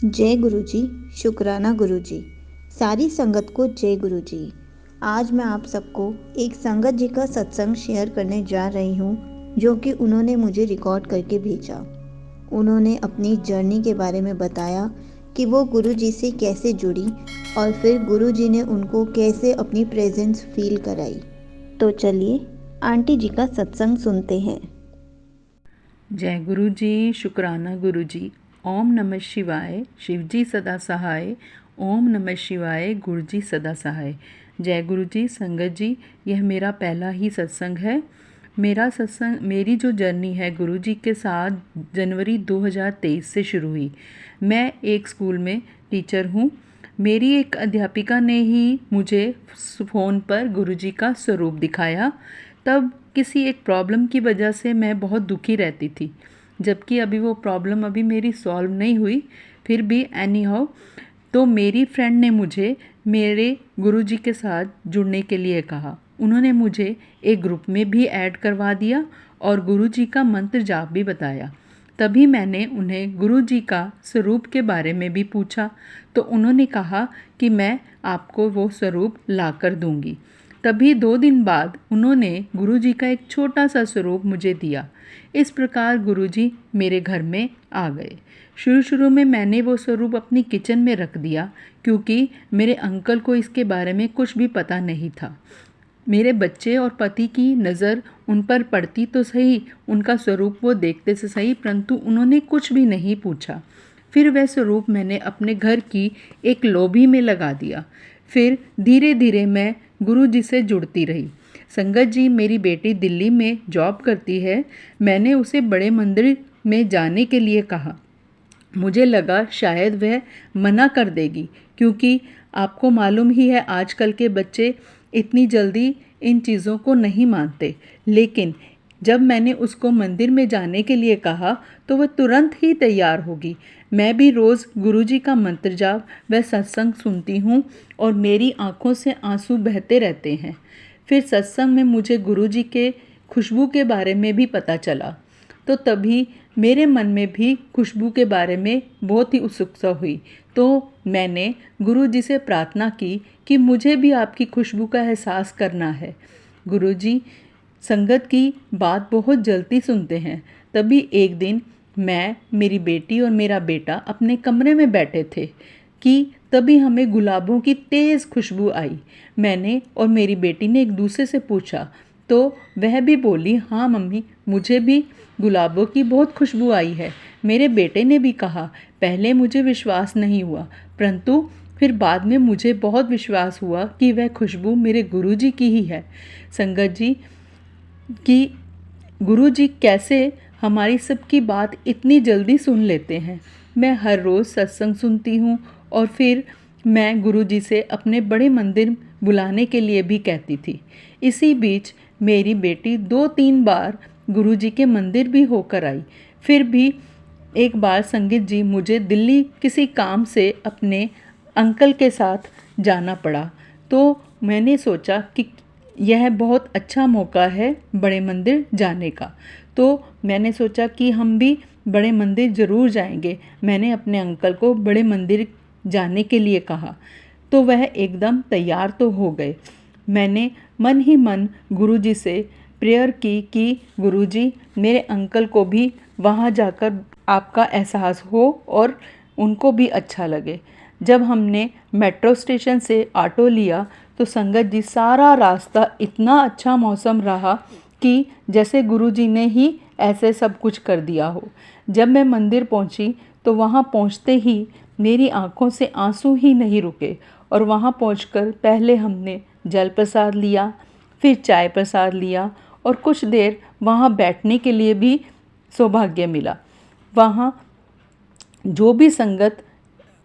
जय गुरु जी। शुक्राना गुरु जी। सारी संगत को जय गुरु जी। आज मैं आप सबको एक संगत जी का सत्संग शेयर करने जा रही हूँ, जो कि उन्होंने मुझे रिकॉर्ड करके भेजा। उन्होंने अपनी जर्नी के बारे में बताया कि वो गुरु जी से कैसे जुड़ी और फिर गुरु जी ने उनको कैसे अपनी प्रेजेंस फील कराई। तो चलिए आंटी जी का सत्संग सुनते हैं। जय गुरु जी। शुक्राना गुरु जी। ओम नमः शिवाय। शिव जी सदा सहाय। ओम नमः शिवाय। गुरु जी सदा सहाय। जय गुरु जी। संगत जी, यह मेरा पहला ही सत्संग है। मेरी जो जर्नी है गुरु जी के साथ जनवरी 2023 से शुरू हुई। मैं एक स्कूल में टीचर हूँ। मेरी एक अध्यापिका ने ही मुझे फ़ोन पर गुरु जी का स्वरूप दिखाया। तब किसी एक प्रॉब्लम की वजह से मैं बहुत दुखी रहती थी, जबकि अभी वो प्रॉब्लम मेरी सॉल्व नहीं हुई। फिर भी एनी हाउ, तो मेरी फ्रेंड ने मुझे मेरे गुरुजी के साथ जुड़ने के लिए कहा। उन्होंने मुझे एक ग्रुप में भी ऐड करवा दिया और गुरुजी का मंत्र जाप भी बताया। तभी मैंने उन्हें गुरुजी का स्वरूप के बारे में भी पूछा, तो उन्होंने कहा कि मैं आपको वो स्वरूप ला कर दूंगी। तभी 2 दिन बाद उन्होंने गुरुजी का एक छोटा सा स्वरूप मुझे दिया। इस प्रकार गुरुजी मेरे घर में आ गए। शुरू में मैंने वो स्वरूप अपनी किचन में रख दिया, क्योंकि मेरे अंकल को इसके बारे में कुछ भी पता नहीं था। मेरे बच्चे और पति की नज़र उन पर पड़ती तो सही, उनका स्वरूप वो देखते से सही, परंतु उन्होंने कुछ भी नहीं पूछा। फिर वह स्वरूप मैंने अपने घर की एक लॉबी में लगा दिया। फिर धीरे धीरे मैं गुरु जी से जुड़ती रही। संगत जी, मेरी बेटी दिल्ली में जॉब करती है। मैंने उसे बड़े मंदिर में जाने के लिए कहा। मुझे लगा शायद वह मना कर देगी, क्योंकि आपको मालूम ही है आजकल के बच्चे इतनी जल्दी इन चीज़ों को नहीं मानते। लेकिन जब मैंने उसको मंदिर में जाने के लिए कहा तो वह तुरंत ही तैयार होगी। मैं भी रोज़ गुरुजी का मंत्र जाप व सत्संग सुनती हूँ और मेरी आँखों से आंसू बहते रहते हैं। फिर सत्संग में मुझे गुरुजी के खुशबू के बारे में भी पता चला, तो तभी मेरे मन में भी खुशबू के बारे में बहुत ही उत्सुकता हुई। तो मैंने गुरुजी से प्रार्थना की कि मुझे भी आपकी खुशबू का एहसास करना है। गुरुजी संगत की बात बहुत जल्दी सुनते हैं। तभी एक दिन मैं, मेरी बेटी और मेरा बेटा अपने कमरे में बैठे थे कि तभी हमें गुलाबों की तेज़ खुशबू आई। मैंने और मेरी बेटी ने एक दूसरे से पूछा, तो वह भी बोली, हाँ मम्मी, मुझे भी गुलाबों की बहुत खुशबू आई है। मेरे बेटे ने भी कहा। पहले मुझे विश्वास नहीं हुआ, परंतु फिर बाद में मुझे बहुत विश्वास हुआ कि वह खुशबू मेरे गुरुजी की ही है। संगत जी, कि गुरुजी कैसे हमारी सबकी बात इतनी जल्दी सुन लेते हैं। मैं हर रोज़ सत्संग सुनती हूँ और फिर मैं गुरुजी से अपने बड़े मंदिर बुलाने के लिए भी कहती थी। इसी बीच मेरी बेटी 2-3 बार गुरुजी के मंदिर भी होकर आई। फिर भी एक बार संगीत जी, मुझे दिल्ली किसी काम से अपने अंकल के साथ जाना पड़ा। तो मैंने सोचा कि यह बहुत अच्छा मौका है बड़े मंदिर जाने का। तो मैंने सोचा कि हम भी बड़े मंदिर ज़रूर जाएंगे। मैंने अपने अंकल को बड़े मंदिर जाने के लिए कहा, तो वह एकदम तैयार तो हो गए। मैंने मन ही मन गुरुजी से प्रेयर की कि गुरुजी, मेरे अंकल को भी वहाँ जाकर आपका एहसास हो और उनको भी अच्छा लगे। जब हमने मेट्रो स्टेशन से ऑटो लिया तो संगत जी, सारा रास्ता इतना अच्छा मौसम रहा कि जैसे गुरुजी ने ही ऐसे सब कुछ कर दिया हो। जब मैं मंदिर पहुंची तो वहां पहुंचते ही मेरी आंखों से आंसू ही नहीं रुके और वहां पहुंचकर पहले हमने जल प्रसाद लिया, फिर चाय प्रसाद लिया और कुछ देर वहां बैठने के लिए भी सौभाग्य मिला। वहां जो भी संगत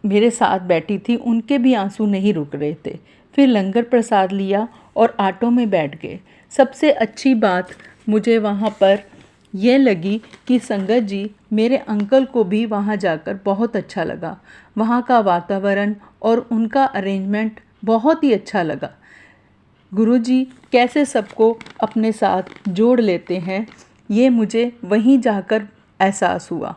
मेरे साथ बैठी थी उनके भी आंसू नहीं रुक रहे थे। फिर लंगर प्रसाद लिया और ऑटो में बैठ गए। सबसे अच्छी बात मुझे वहाँ पर यह लगी कि संगत जी, मेरे अंकल को भी वहाँ जाकर बहुत अच्छा लगा। वहाँ का वातावरण और उनका अरेंजमेंट बहुत ही अच्छा लगा। गुरुजी कैसे सबको अपने साथ जोड़ लेते हैं, ये मुझे वहीं जाकर एहसास हुआ।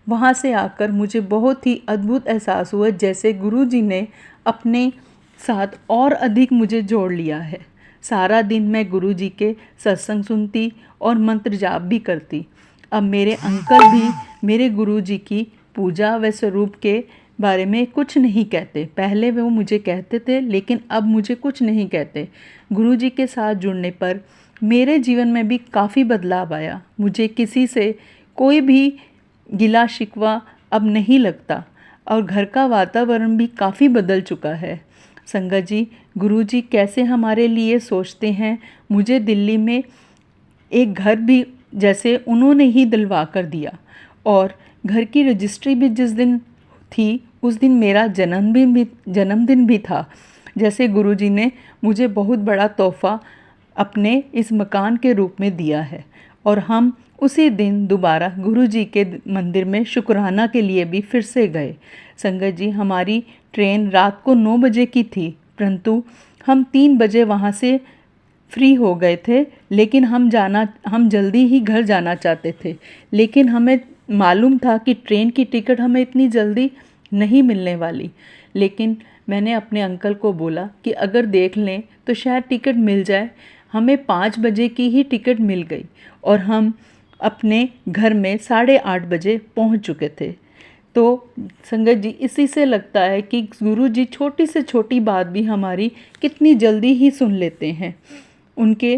वहाँ से आकर मुझे बहुत ही अद्भुत एहसास हुआ, जैसे गुरुजी ने अपने साथ और अधिक मुझे जोड़ लिया है। सारा दिन मैं गुरुजी के सत्संग सुनती और मंत्र जाप भी करती। अब मेरे अंकल भी मेरे गुरुजी की पूजा व स्वरूप के बारे में कुछ नहीं कहते। पहले वो मुझे कहते थे, लेकिन अब मुझे कुछ नहीं कहते। गुरुजी के साथ जुड़ने पर मेरे जीवन में भी काफ़ी बदलाव आया। मुझे किसी से कोई भी गिला शिकवा अब नहीं लगता और घर का वातावरण भी काफ़ी बदल चुका है। संगत जी, गुरुजी कैसे हमारे लिए सोचते हैं। मुझे दिल्ली में एक घर भी जैसे उन्होंने ही दिलवा कर दिया, और घर की रजिस्ट्री भी जिस दिन थी उस दिन मेरा जन्मदिन भी था। जैसे गुरुजी ने मुझे बहुत बड़ा तोहफ़ा अपने इस मकान के रूप में दिया है। और हम उसी दिन दोबारा गुरुजी के मंदिर में शुक्राना के लिए भी फिर से गए। संगत जी, हमारी ट्रेन रात को 9 बजे की थी, परंतु हम 3 बजे वहाँ से फ्री हो गए थे। लेकिन हम जल्दी ही घर जाना चाहते थे, लेकिन हमें मालूम था कि ट्रेन की टिकट हमें इतनी जल्दी नहीं मिलने वाली। लेकिन मैंने अपने अंकल को बोला कि अगर देख लें तो शायद टिकट मिल जाए। हमें 5 बजे की ही टिकट मिल गई और हम अपने घर में 8:30 बजे पहुंच चुके थे। तो संगत जी, इसी से लगता है कि गुरुजी छोटी से छोटी बात भी हमारी कितनी जल्दी ही सुन लेते हैं। उनके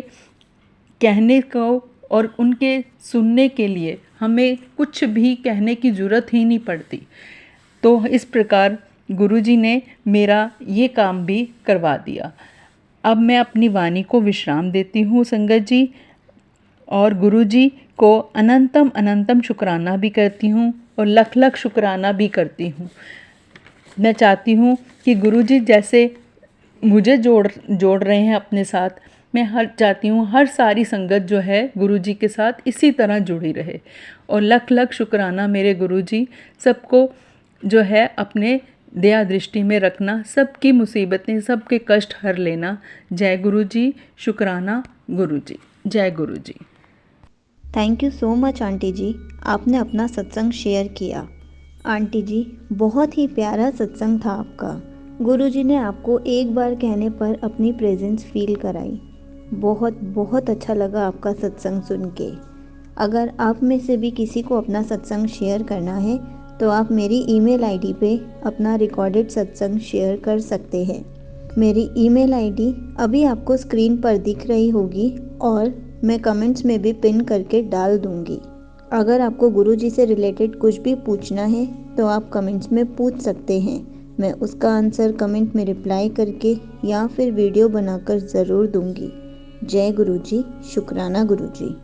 कहने को और उनके सुनने के लिए हमें कुछ भी कहने की ज़रूरत ही नहीं पड़ती। तो इस प्रकार गुरुजी ने मेरा ये काम भी करवा दिया। अब मैं अपनी वाणी को विश्राम देती हूँ संगत जी, और गुरुजी को अनंतम अनंतम शुक्राना भी करती हूँ और लख लख शुक्राना भी करती हूँ। मैं चाहती हूँ कि गुरुजी जैसे मुझे जोड़ रहे हैं अपने साथ, मैं चाहती हूँ हर सारी संगत जो है गुरुजी के साथ इसी तरह जुड़ी रहे। और लख लख शुक्राना मेरे गुरुजी, सबको जो है अपने दया दृष्टि में रखना, सबकी मुसीबतें सबके कष्ट हर लेना। जय गुरुजी, शुक्राना गुरुजी, जय Guruji. Thank you so much aunty जी, आपने अपना सत्संग शेयर किया। आंटी जी, बहुत ही प्यारा सत्संग था आपका। गुरुजी ने आपको एक बार कहने पर अपनी प्रेजेंस फील कराई। बहुत बहुत अच्छा लगा आपका सत्संग सुन के। अगर आप में से भी किसी को अपना सत्संग शेयर करना है तो आप मेरी ईमेल आईडी पे अपना रिकॉर्डेड सत्संग शेयर कर सकते हैं। मेरी ईमेल आईडी अभी आपको स्क्रीन पर दिख रही होगी और मैं कमेंट्स में भी पिन करके डाल दूँगी। अगर आपको गुरुजी से रिलेटेड कुछ भी पूछना है तो आप कमेंट्स में पूछ सकते हैं। मैं उसका आंसर कमेंट में रिप्लाई करके या फिर वीडियो बनाकर ज़रूर दूँगी। जय गुरुजी, शुक्राना गुरुजी।